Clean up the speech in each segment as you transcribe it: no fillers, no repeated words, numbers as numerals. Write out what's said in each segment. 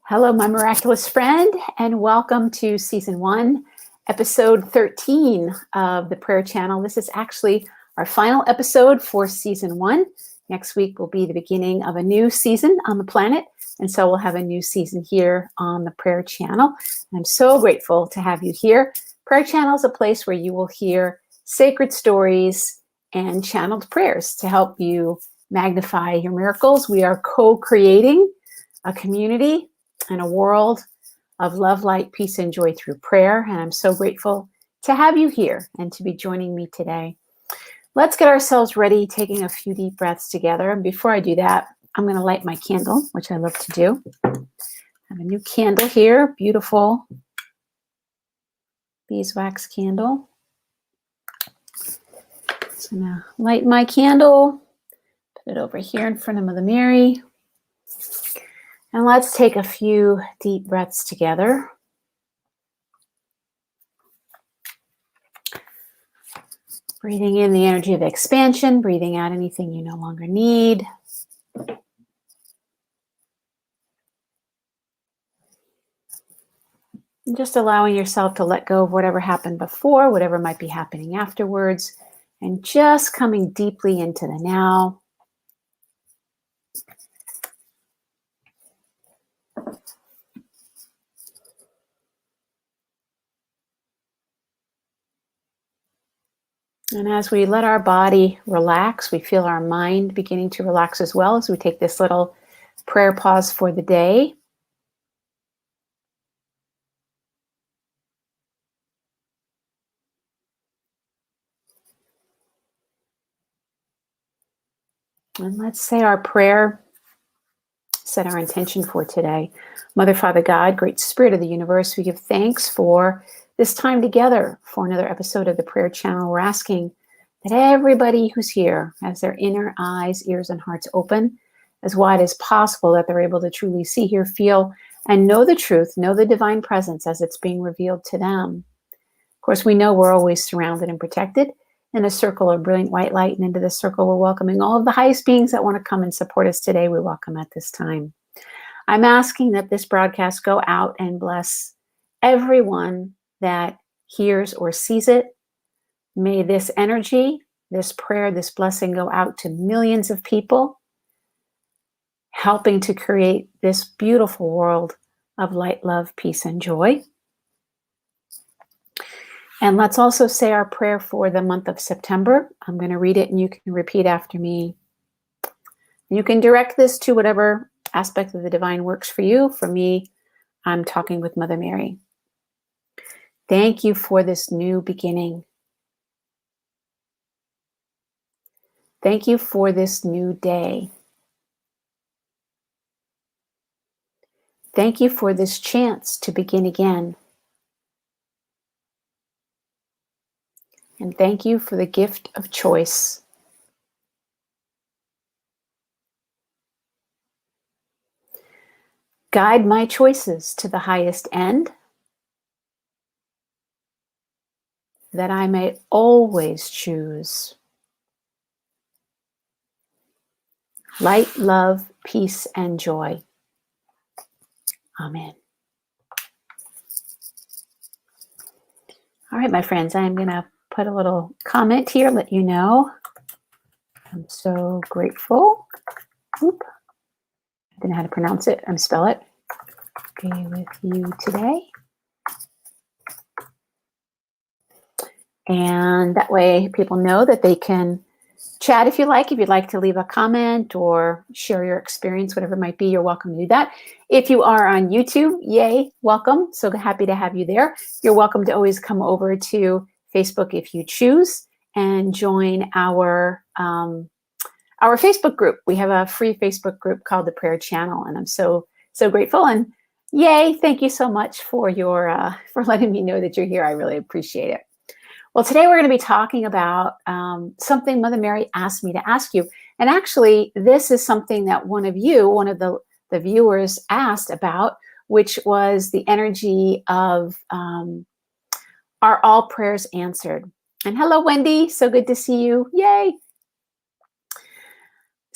Hello, my miraculous friend, and welcome to Season 1, Episode 13 of the Prayer Channel. This is actually our final episode for Season 1. Next week will be the beginning of a new season on the planet, and so we'll have a new season here on the Prayer Channel. I'm so grateful to have you here. Prayer Channel is a place where you will hear sacred stories and channeled prayers to help you magnify your miracles. We are co-creating a community and a world of love, light, peace, and joy through prayer. And I'm so grateful to have you here and to be joining me today. Let's get ourselves ready, taking a few deep breaths together. And before I do that, I'm going to light my candle, which I love to do. I have a new candle here, beautiful beeswax candle. So I'm going to light my candle, put it over here in front of Mother Mary. And let's take a few deep breaths together. Breathing in the energy of expansion, breathing out anything you no longer need. And just allowing yourself to let go of whatever happened before, whatever might be happening afterwards, and just coming deeply into the now. And as we let our body relax, we feel our mind beginning to relax as well as we take this little prayer pause for the day. And let's say our prayer, set our intention for today. Mother, Father, God, Great Spirit of the universe, we give thanks for this time together for another episode of the Prayer Channel. We're asking that everybody who's here has their inner eyes, ears, and hearts open as wide as possible, that they're able to truly see, hear, feel, and know the truth, know the divine presence as it's being revealed to them. Of course, we know we're always surrounded and protected in a circle of brilliant white light, and into this circle we're welcoming all of the highest beings that want to come and support us today. We welcome at this time. I'm asking that this broadcast go out and bless everyone that hears or sees it. May this energy, this prayer, this blessing go out to millions of people, helping to create this beautiful world of light, love, peace, and joy. And let's also say our prayer for the month of September. I'm going to read it and you can repeat after me. You can direct this to whatever aspect of the divine works for you. For me, I'm talking with Mother Mary. Thank you for this new beginning. Thank you for this new day. Thank you for this chance to begin again. And thank you for the gift of choice. Guide my choices to the highest end, that I may always choose light, love, peace, and joy. Amen. All right, my friends, I'm going to put a little comment here, let you know I'm so grateful. Oop. I don't know how to pronounce it and spell it. Be with you today. And that way people know that they can chat if you like. If you'd like to leave a comment or share your experience, whatever it might be, you're welcome to do that. If you are on YouTube, yay, welcome. So happy to have you there. You're welcome to always come over to Facebook if you choose and join our Facebook group. We have a free Facebook group called the Prayer Channel, and I'm so grateful. And yay, thank you so much for your for letting me know that you're here. I really appreciate it. Well, today we're going to be talking about something Mother Mary asked me to ask you. And actually, this is something that one of the viewers asked about, which was the energy of are all prayers answered? And hello, Wendy. So good to see you. Yay.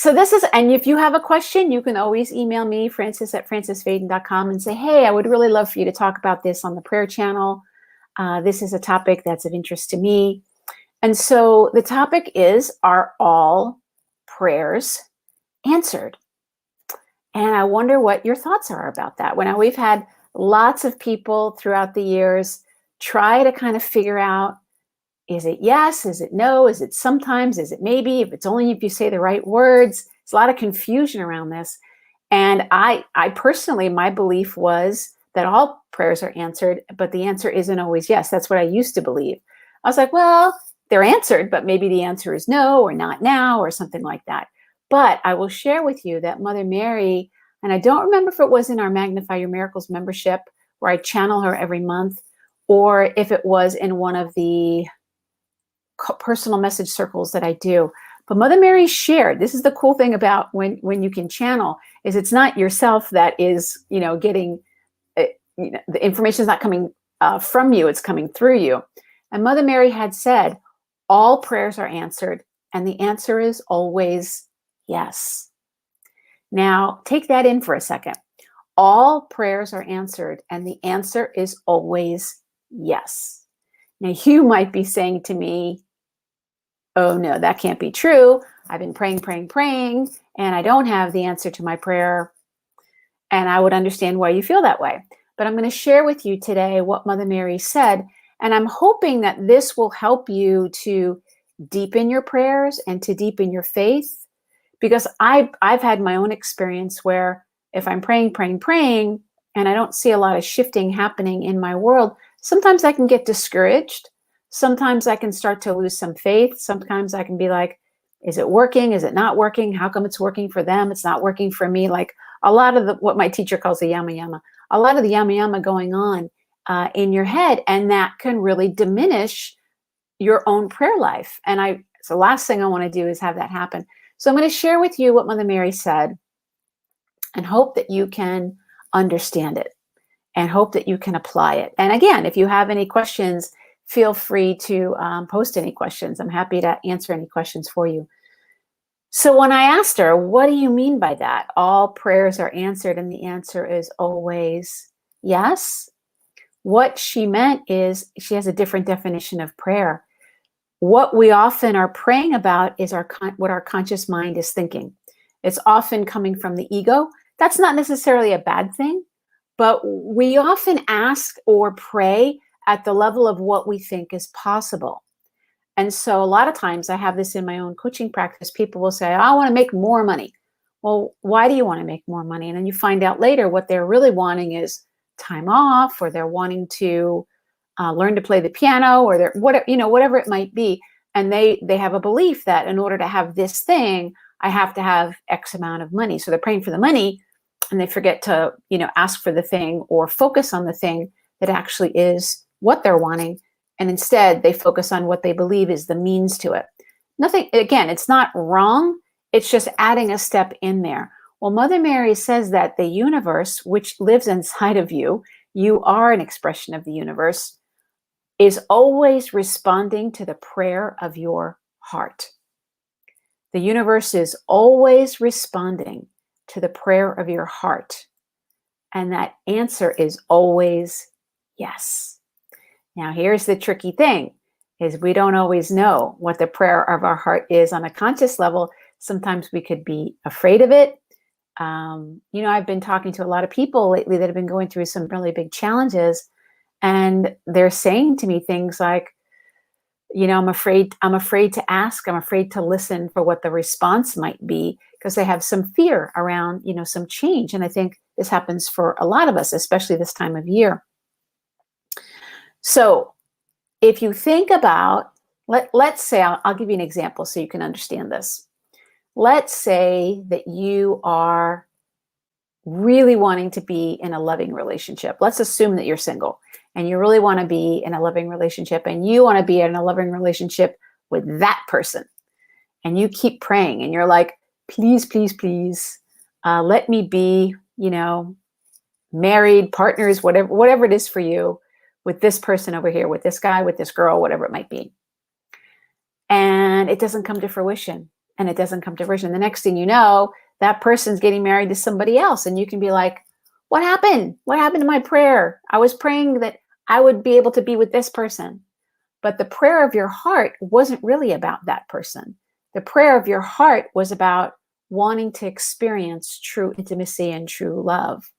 So this is, and if you have a question, you can always email me, francis@francisfaden.com, and say, hey, I would really love for you to talk about this on the prayer channel. This is a topic that's of interest to me. And so the topic is, are all prayers answered? And I wonder what your thoughts are about that. When we've had lots of people throughout the years try to kind of figure out, is it yes? Is it no? Is it sometimes? Is it maybe? If it's only if you say the right words. There's a lot of confusion around this. And I personally, my belief was that all prayers are answered, but the answer isn't always yes. That's what I used to believe. I was like, well, they're answered, but maybe the answer is no, or not now, or something like that. But I will share with you that Mother Mary, and I don't remember if it was in our Magnify Your Miracles membership where I channel her every month, or if it was in one of the personal message circles that I do. But Mother Mary shared, this is the cool thing about when you can channel, is it's not yourself that is, getting, the information is not coming from you, it's coming through you. And Mother Mary had said, all prayers are answered, and the answer is always yes. Now, take that in for a second. All prayers are answered, and the answer is always yes. Now, you might be saying to me, oh no, that can't be true. I've been praying, and I don't have the answer to my prayer. And I would understand why you feel that way. But I'm going to share with you today what Mother Mary said. And I'm hoping that this will help you to deepen your prayers and to deepen your faith. Because I've had my own experience where if I'm praying, and I don't see a lot of shifting happening in my world, sometimes I can get discouraged. Sometimes I can start to lose some faith. Sometimes I can be like, is it working? Is it not working? How come it's working for them? It's not working for me. Like a lot of what my teacher calls the yama yama, a lot of the yama yama going on in your head. And that can really diminish your own prayer life. And so the last thing I want to do is have that happen. So I'm going to share with you what Mother Mary said and hope that you can understand it and hope that you can apply it. And again, if you have any questions, feel free to post any questions. I'm happy to answer any questions for you. So when I asked her, what do you mean by that? All prayers are answered, and the answer is always yes. What she meant is she has a different definition of prayer. What we often are praying about is what our conscious mind is thinking. It's often coming from the ego. That's not necessarily a bad thing, but we often ask or pray at the level of what we think is possible. And so a lot of times I have this in my own coaching practice. People will say, I want to make more money. Well, why do you want to make more money? And then you find out later what they're really wanting is time off, or they're wanting to learn to play the piano, or they're whatever it might be. And they have a belief that in order to have this thing, I have to have X amount of money. So they're praying for the money, and they forget to ask for the thing or focus on the thing that actually is what they're wanting. And instead they focus on what they believe is the means to it. Nothing, again, it's not wrong. It's just adding a step in there. Well, Mother Mary says that the universe, which lives inside of you, you are an expression of the universe, is always responding to the prayer of your heart. The universe is always responding to the prayer of your heart. And that answer is always yes. Now, here's the tricky thing, is we don't always know what the prayer of our heart is on a conscious level. Sometimes we could be afraid of it. I've been talking to a lot of people lately that have been going through some really big challenges, and they're saying to me things like, I'm afraid to ask, I'm afraid to listen for what the response might be, because they have some fear around, some change. And I think this happens for a lot of us, especially this time of year. So if you think about, let's say, I'll give you an example so you can understand this. Let's say that you are really wanting to be in a loving relationship. Let's assume that you're single and you really want to be in a loving relationship, and you want to be in a loving relationship with that person. And you keep praying and you're like, please, let me be, married, partners, whatever it is for you, with this person over here, with this guy, with this girl, whatever it might be. And it doesn't come to fruition. and it doesn't come to fruition. The next thing you know, that person's getting married to somebody else, and you can be like, what happened? What happened to my prayer? I was praying that I would be able to be with this person. But the prayer of your heart wasn't really about that person. The prayer of your heart was about wanting to experience true intimacy and true love,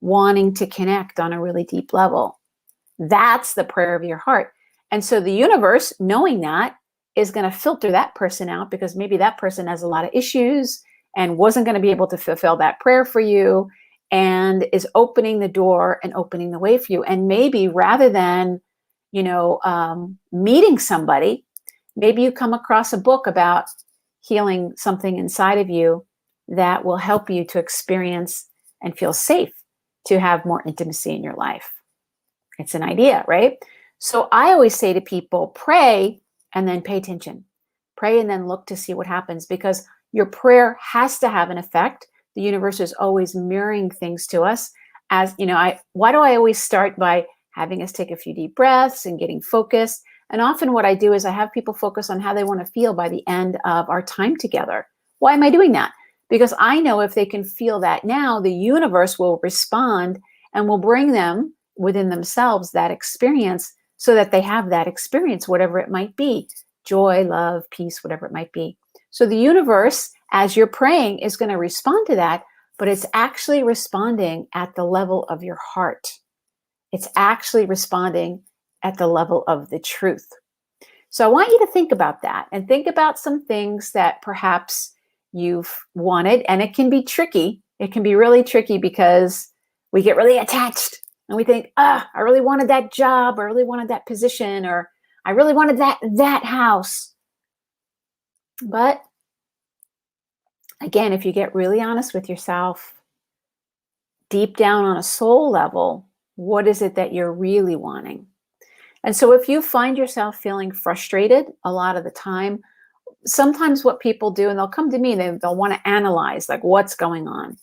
wanting to connect on a really deep level. That's the prayer of your heart. And so the universe, knowing that, is going to filter that person out because maybe that person has a lot of issues and wasn't going to be able to fulfill that prayer for you, and is opening the door and opening the way for you. And maybe rather than, meeting somebody, maybe you come across a book about healing something inside of you that will help you to experience and feel safe to have more intimacy in your life. It's an idea, right? So I always say to people, pray and then pay attention. Pray and then look to see what happens, because your prayer has to have an effect. The universe is always mirroring things to us. As you know, why do I always start by having us take a few deep breaths and getting focused? And often what I do is I have people focus on how they want to feel by the end of our time together. Why am I doing that? Because I know if they can feel that now, the universe will respond and will bring them within themselves that experience, so that they have that experience, whatever it might be, joy, love, peace, whatever it might be. So the universe, as you're praying, is going to respond to that, but it's actually responding at the level of your heart. It's actually responding at the level of the truth. So I want you to think about that and think about some things that perhaps you've wanted, and it can be tricky. It can be really tricky because we get really attached and we think, I really wanted that job, or I really wanted that position, or I really wanted that house. But again, if you get really honest with yourself, deep down on a soul level, what is it that you're really wanting? And so if you find yourself feeling frustrated a lot of the time, sometimes what people do, and they'll come to me, they'll want to analyze like what's going on.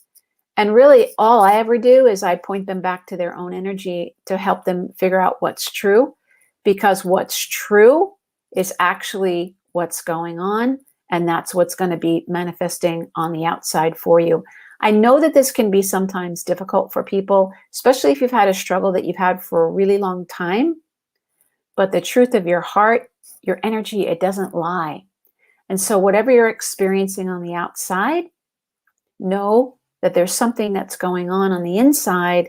And really all I ever do is I point them back to their own energy to help them figure out what's true, because what's true is actually what's going on. And that's what's going to be manifesting on the outside for you. I know that this can be sometimes difficult for people, especially if you've had a struggle that you've had for a really long time. But the truth of your heart, your energy, it doesn't lie. And so whatever you're experiencing on the outside, know that there's something that's going on the inside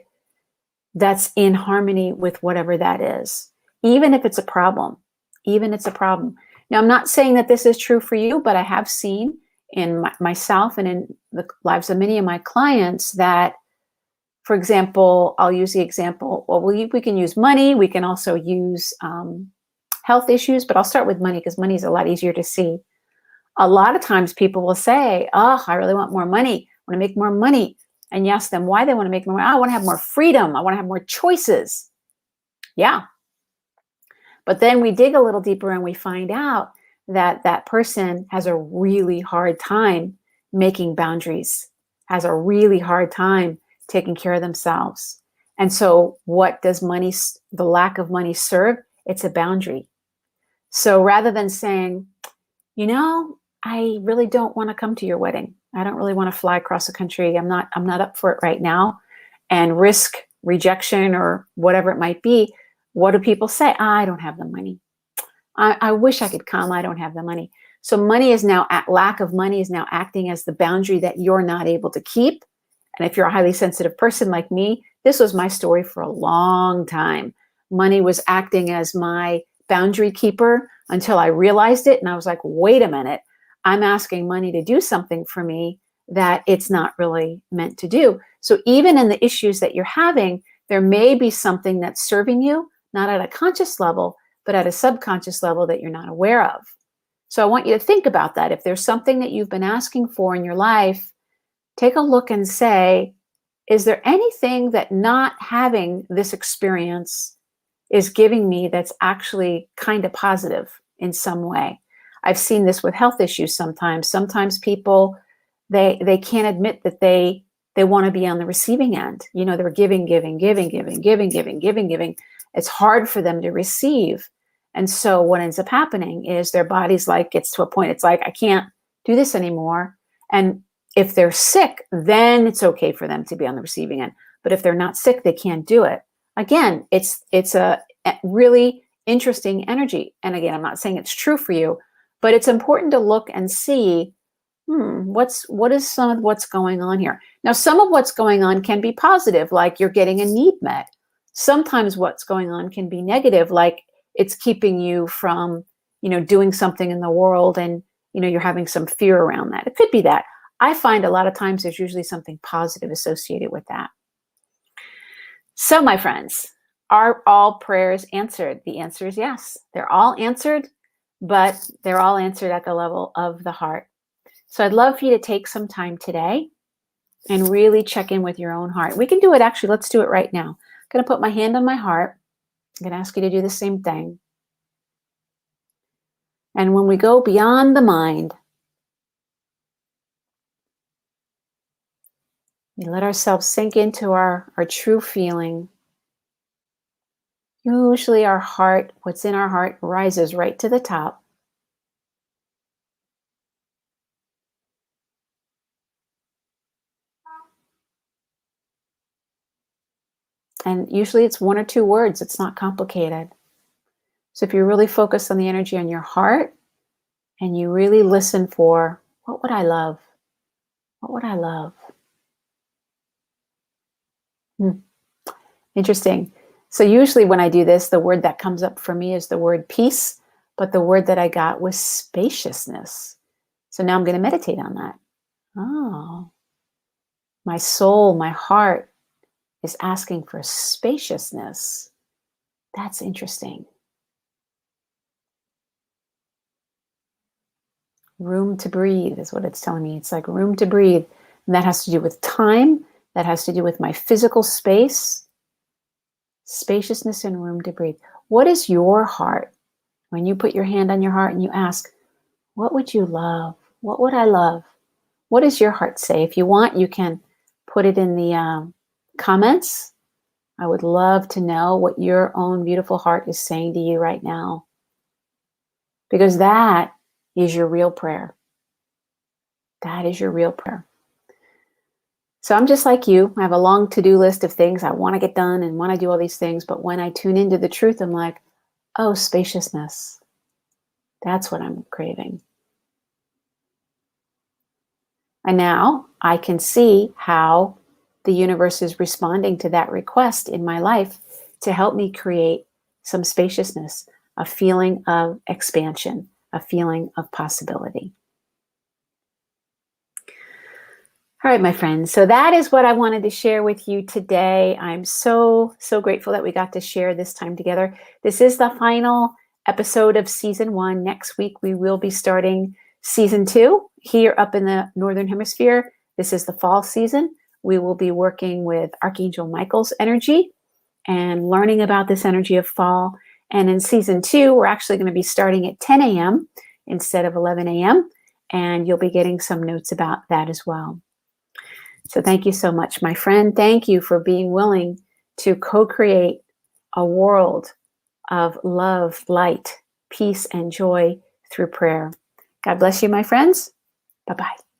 that's in harmony with whatever that is, even if it's a problem, Now, I'm not saying that this is true for you, but I have seen in myself and in the lives of many of my clients that, for example, I'll use the example, well, we can use money. We can also use health issues, but I'll start with money because money is a lot easier to see. A lot of times people will say, I really want more money. I want to make more money. And you ask them why they want to make more money. I want to have more freedom. I want to have more choices. Yeah. But then we dig a little deeper and we find out that that person has a really hard time making boundaries, has a really hard time taking care of themselves. And so what does the lack of money serve? It's a boundary. So rather than saying, I really don't want to come to your wedding. I don't really want to fly across the country. I'm not up for it right now, and risk rejection or whatever it might be. What do people say? I don't have the money. I wish I could come. I don't have the money. So lack of money is now acting as the boundary that you're not able to keep. And if you're a highly sensitive person like me, this was my story for a long time. Money was acting as my boundary keeper until I realized it. And I was like, wait a minute, I'm asking money to do something for me that it's not really meant to do. So even in the issues that you're having, there may be something that's serving you, not at a conscious level, but at a subconscious level that you're not aware of. So I want you to think about that. If there's something that you've been asking for in your life, take a look and say, is there anything that not having this experience is giving me that's actually kind of positive in some way? I've seen this with health issues sometimes. Sometimes people, they can't admit that they want to be on the receiving end. They're giving. It's hard for them to receive. And so what ends up happening is their body's gets to a point, it's like, I can't do this anymore. And if they're sick, then it's okay for them to be on the receiving end. But if they're not sick, they can't do it. Again, it's a really interesting energy. And again, I'm not saying it's true for you, but it's important to look and see, what is some of what's going on here? Now, some of what's going on can be positive, like you're getting a need met. Sometimes what's going on can be negative, like it's keeping you from, doing something in the world, and, you're having some fear around that. It could be that. I find a lot of times there's usually something positive associated with that. So, my friends, are all prayers answered? The answer is yes. They're all answered, but they're all answered at the level of the heart. So I'd love for you to take some time today and really check in with your own heart. We can do it, actually. Let's do it right now. I'm going to put my hand on my heart. I'm going to ask you to do the same thing. And when we go beyond the mind, we let ourselves sink into our true feeling. Usually our heart, what's in our heart, rises right to the top. And usually it's one or two words. It's not complicated. So if you really focus on the energy on your heart and you really listen for, what would I love? What would I love? Interesting. So usually when I do this, the word that comes up for me is the word peace, but the word that I got was spaciousness. So now I'm going to meditate on that. Oh, my soul, my heart is asking for spaciousness. That's interesting. Room to breathe is what it's telling me. It's like room to breathe. And that has to do with time. That has to do with my physical space. Spaciousness and room to breathe. What is your heart? When you put your hand on your heart and you ask, what would you love? What would I love? What does your heart say? If you want, you can put it in the comments. I would love to know what your own beautiful heart is saying to you right now. Because that is your real prayer. That is your real prayer. So I'm just like you. I have a long to-do list of things I want to get done and want to do all these things. But when I tune into the truth, I'm like, oh, spaciousness. That's what I'm craving. And now I can see how the universe is responding to that request in my life to help me create some spaciousness, a feeling of expansion, a feeling of possibility. All right, my friends. So that is what I wanted to share with you today. I'm so grateful that we got to share this time together. This is the final episode of season 1. Next week, we will be starting season 2 here up in the Northern Hemisphere. This is the fall season. We will be working with Archangel Michael's energy and learning about this energy of fall. And in season 2, we're actually going to be starting at 10 a.m. instead of 11 a.m. And you'll be getting some notes about that as well. So thank you so much, my friend. Thank you for being willing to co-create a world of love, light, peace, and joy through prayer. God bless you, my friends. Bye-bye.